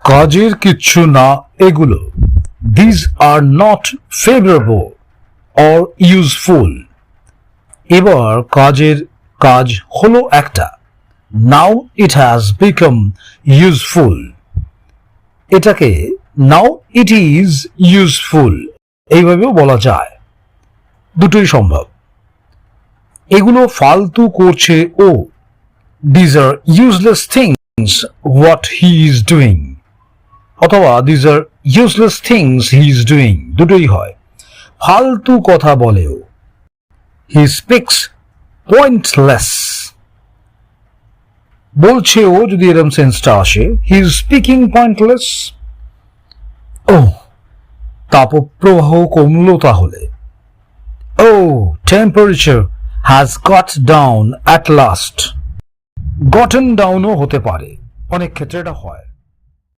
কাজের কিচ্ছু না এগুলো। These are not favorable or useful. এবার কাজের কাজ হলো একটা। Now it has become useful. এটাকে now it is useful এইভাবেও বলা যায়, দুটোই সম্ভব। এগুলো ফালতু করছে ও। These are useless things what he is doing. অথবা these are useless things he is doing, দুটোই হয়। ফালতু কথা বলেও। He speaks pointless. বলছে ও যদি এরকম সেন্সটা আসে, he is speaking pointless. Oh, তাপপ্রবাহ কমলো তাহলে। Oh, temperature has got down at last. Gotten down ও হতে পারে, অনেক ক্ষেত্রে এটা হয়।